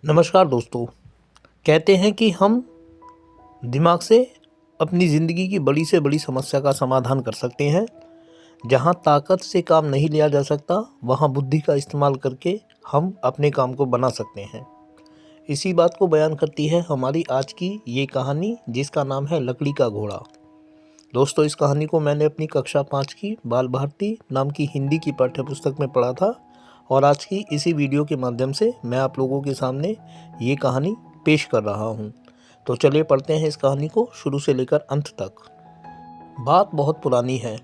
नमस्कार दोस्तों। कहते हैं कि हम दिमाग से अपनी ज़िंदगी की बड़ी से बड़ी समस्या का समाधान कर सकते हैं। जहाँ ताकत से काम नहीं लिया जा सकता, वहाँ बुद्धि का इस्तेमाल करके हम अपने काम को बना सकते हैं। इसी बात को बयान करती है हमारी आज की ये कहानी, जिसका नाम है लकड़ी का घोड़ा। दोस्तों, इस कहानी को मैंने अपनी कक्षा 5 की बाल भारती नाम की हिंदी की पाठ्यपुस्तक में पढ़ा था और आज की इसी वीडियो के माध्यम से मैं आप लोगों के सामने ये कहानी पेश कर रहा हूँ। तो चलिए पढ़ते हैं इस कहानी को शुरू से लेकर अंत तक। बात बहुत पुरानी है।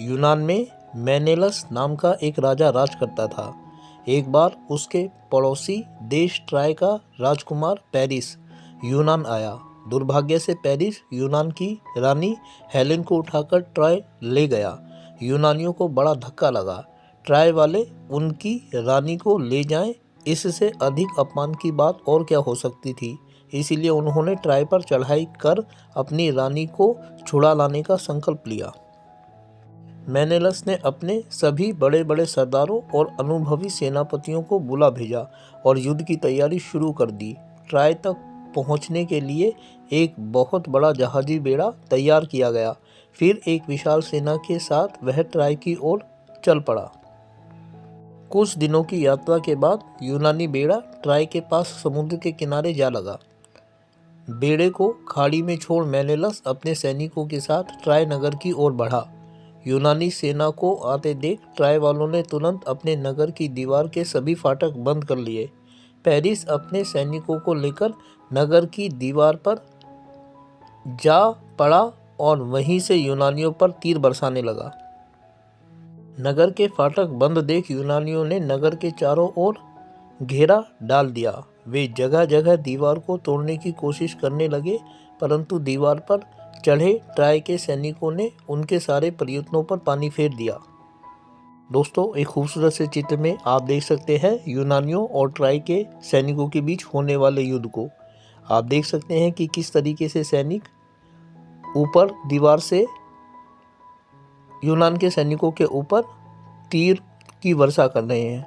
यूनान में मेनेलस नाम का एक राजा राज करता था। एक बार उसके पड़ोसी देश ट्राय का राजकुमार पेरिस यूनान आया। दुर्भाग्य से पेरिस यूनान की रानी हेलेन को उठाकर ट्राय ले गया। यूनानियों को बड़ा धक्का लगा। ट्राय वाले उनकी रानी को ले जाएं, इससे अधिक अपमान की बात और क्या हो सकती थी। इसीलिए उन्होंने ट्राय पर चढ़ाई कर अपनी रानी को छुड़ा लाने का संकल्प लिया। मेनेलस ने अपने सभी बड़े बड़े सरदारों और अनुभवी सेनापतियों को बुला भेजा और युद्ध की तैयारी शुरू कर दी। ट्राय तक पहुंचने के लिए एक बहुत बड़ा जहाजी बेड़ा तैयार किया गया। फिर एक विशाल सेना के साथ वह ट्राय की ओर चल पड़ा। कुछ दिनों की यात्रा के बाद यूनानी बेड़ा ट्राय के पास समुद्र के किनारे जा लगा। बेड़े को खाड़ी में छोड़ मेनेलस अपने सैनिकों के साथ ट्राय नगर की ओर बढ़ा। यूनानी सेना को आते देख ट्राय वालों ने तुरंत अपने नगर की दीवार के सभी फाटक बंद कर लिए। पेरिस अपने सैनिकों को लेकर नगर की दीवार पर जा पड़ा और वहीं से यूनानियों पर तीर बरसाने लगा। नगर के फाटक बंद देख यूनानियों ने नगर के चारों ओर घेरा डाल दिया। वे जगह जगह दीवार को तोड़ने की कोशिश करने लगे, परंतु दीवार पर चढ़े ट्राय के सैनिकों ने उनके सारे प्रयत्नों पर पानी फेर दिया। दोस्तों, एक खूबसूरत से चित्र में आप देख सकते हैं यूनानियों और ट्राय के सैनिकों के बीच होने वाले युद्ध को। आप देख सकते हैं कि किस तरीके से सैनिक ऊपर दीवार से यूनान के सैनिकों के ऊपर तीर की वर्षा कर रहे हैं।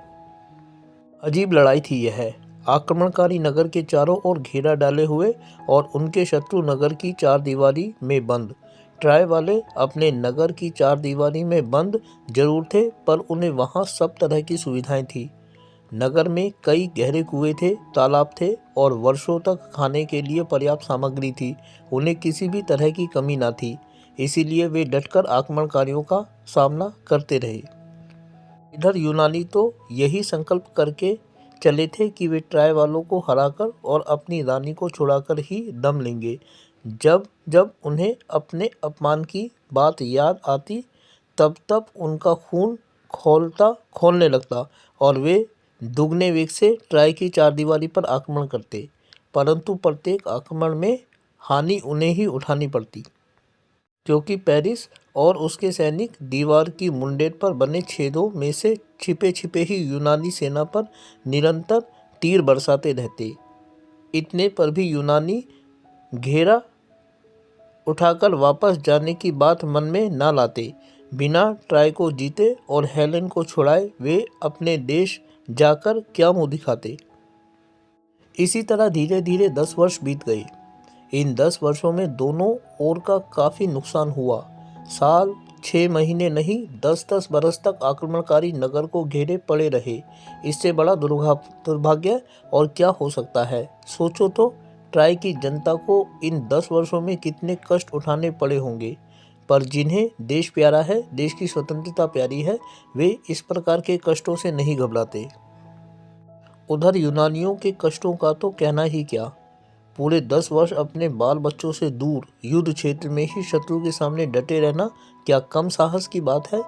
अजीब लड़ाई थी यह। आक्रमणकारी नगर के चारों ओर घेरा डाले हुए और उनके शत्रु नगर की चार दीवारी में बंद। ट्राय वाले अपने नगर की चार दीवारी में बंद जरूर थे, पर उन्हें वहां सब तरह की सुविधाएं थी। नगर में कई गहरे कुएं थे, तालाब थे और वर्षों तक खाने के लिए पर्याप्त सामग्री थी। उन्हें किसी भी तरह की कमी न थी, इसीलिए वे डटकर आक्रमणकारियों का सामना करते रहे। इधर यूनानी तो यही संकल्प करके चले थे कि वे ट्राय वालों को हराकर और अपनी रानी को छुड़ाकर ही दम लेंगे। जब जब उन्हें अपने अपमान की बात याद आती, तब तब उनका खून खौलने लगता और वे दुगने वेग से ट्राय की चारदीवारी पर आक्रमण करते। परंतु प्रत्येक आक्रमण में हानि उन्हें ही उठानी पड़ती, क्योंकि पेरिस और उसके सैनिक दीवार की मुंडेर पर बने छेदों में से छिपे छिपे ही यूनानी सेना पर निरंतर तीर बरसाते रहते। इतने पर भी यूनानी घेरा उठाकर वापस जाने की बात मन में ना लाते। बिना ट्राय को जीते और हेलेन को छुड़ाए वे अपने देश जाकर क्या मुँह दिखाते। इसी तरह धीरे धीरे 10 वर्ष बीत गए। इन 10 वर्षों में दोनों ओर का काफ़ी नुकसान हुआ। साल 6 महीने नहीं, 10-10 बरस तक आक्रमणकारी नगर को घेरे पड़े रहे। इससे बड़ा दुर्भाग्य और क्या हो सकता है। सोचो तो, ट्राय की जनता को इन 10 वर्षों में कितने कष्ट उठाने पड़े होंगे। पर जिन्हें देश प्यारा है, देश की स्वतंत्रता प्यारी है, वे इस प्रकार के कष्टों से नहीं घबराते। उधर यूनानियों के कष्टों का तो कहना ही क्या। पूरे 10 वर्ष अपने बाल बच्चों से दूर युद्ध क्षेत्र में ही शत्रु के सामने डटे रहना क्या कम साहस की बात है।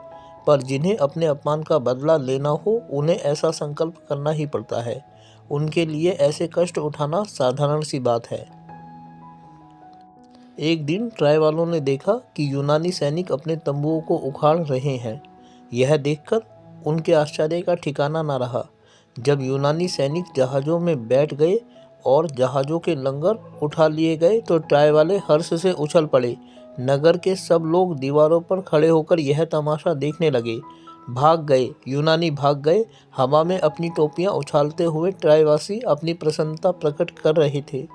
पर जिन्हें अपने अपमान का बदला लेना हो, उन्हें ऐसा संकल्प करना ही पड़ता है। उनके लिए ऐसे कष्ट उठाना साधारण सी बात है। एक दिन ट्राय वालों ने देखा कि यूनानी सैनिक अपने तंबुओं को उखाड़ रहे हैं। यह देखकर उनके आश्चर्य का ठिकाना न रहा। जब यूनानी सैनिक जहाज़ों में बैठ गए और जहाज़ों के लंगर उठा लिए गए, तो ट्राय वाले हर्ष से उछल पड़े। नगर के सब लोग दीवारों पर खड़े होकर यह तमाशा देखने लगे। यूनानी भाग गए। हवा में अपनी टोपियां उछालते हुए ट्रायवासी अपनी प्रसन्नता प्रकट कर रहे थे।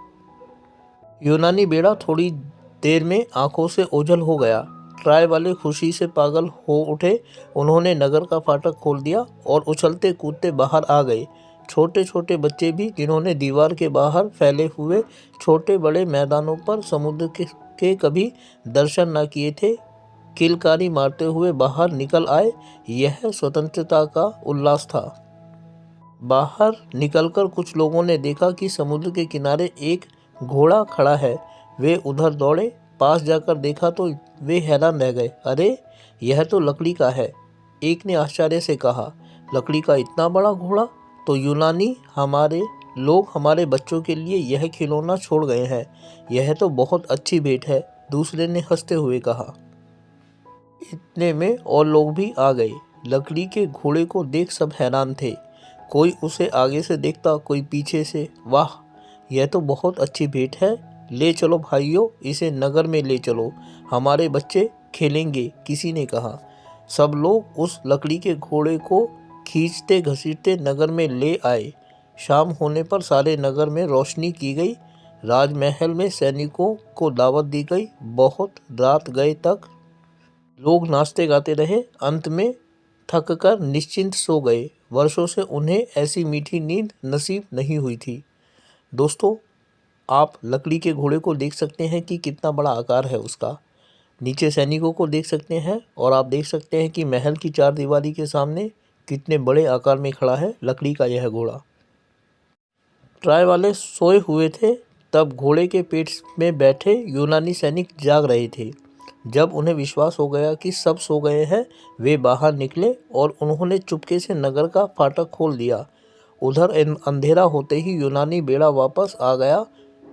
यूनानी बेड़ा थोड़ी देर में आंखों से ओझल हो गया। ट्राय वाले खुशी से पागल हो उठे। उन्होंने नगर का फाटक खोल दिया और उछलते कूदते बाहर आ गए। छोटे छोटे बच्चे भी, जिन्होंने दीवार के बाहर फैले हुए छोटे बड़े मैदानों पर समुद्र के कभी दर्शन न किए थे, किलकारी मारते हुए बाहर निकल आए। यह स्वतंत्रता का उल्लास था। बाहर निकलकर कुछ लोगों ने देखा कि समुद्र के किनारे एक घोड़ा खड़ा है। वे उधर दौड़े। पास जाकर देखा तो वे हैरान रह गए। अरे, यह तो लकड़ी का है। एक ने आश्चर्य से कहा, लकड़ी का इतना बड़ा घोड़ा? तो यूनानी लोग हमारे बच्चों के लिए यह खिलौना छोड़ गए हैं। यह तो बहुत अच्छी भेंट है, दूसरे ने हंसते हुए कहा। इतने में और लोग भी आ गए। लकड़ी के घोड़े को देख सब हैरान थे। कोई उसे आगे से देखता, कोई पीछे से। वाह, यह तो बहुत अच्छी भेंट है। ले चलो भाइयों, इसे नगर में ले चलो, हमारे बच्चे खेलेंगे, किसी ने कहा। सब लोग उस लकड़ी के घोड़े को खींचते घसीटते नगर में ले आए। शाम होने पर सारे नगर में रोशनी की गई। राजमहल में सैनिकों को दावत दी गई। बहुत रात गए तक लोग नाचते गाते रहे। अंत में थक कर निश्चिंत सो गए। वर्षों से उन्हें ऐसी मीठी नींद नसीब नहीं हुई थी। दोस्तों, आप लकड़ी के घोड़े को देख सकते हैं कि कितना बड़ा आकार है उसका। नीचे सैनिकों को देख सकते हैं और आप देख सकते हैं कि महल की चारदीवारी के सामने कितने बड़े आकार में खड़ा है लकड़ी का यह घोड़ा। ट्राय वाले सोए हुए थे, तब घोड़े के पेट में बैठे यूनानी सैनिक जाग रहे थे। जब उन्हें विश्वास हो गया कि सब सो गए हैं, वे बाहर निकले और उन्होंने चुपके से नगर का फाटक खोल दिया। उधर अंधेरा होते ही यूनानी बेड़ा वापस आ गया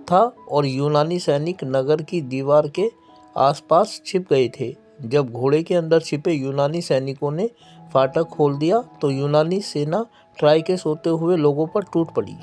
था और यूनानी सैनिक नगर की दीवार के आसपास छिप गए थे। जब घोड़े के अंदर छिपे यूनानी सैनिकों ने फाटक खोल दिया तो यूनानी सेना ट्राय के सोते हुए लोगों पर टूट पड़ी।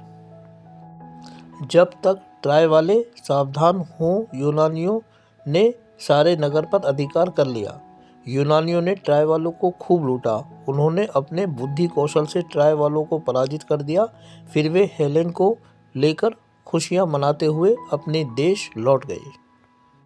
जब तक ट्राय वाले सावधान हों, यूनानियों ने सारे नगर पर अधिकार कर लिया। यूनानियों ने ट्राय वालों को खूब लूटा। उन्होंने अपने बुद्धि कौशल से ट्राय वालों को पराजित कर दिया। फिर वे हेलेन को लेकर खुशियां मनाते हुए अपने देश लौट गए।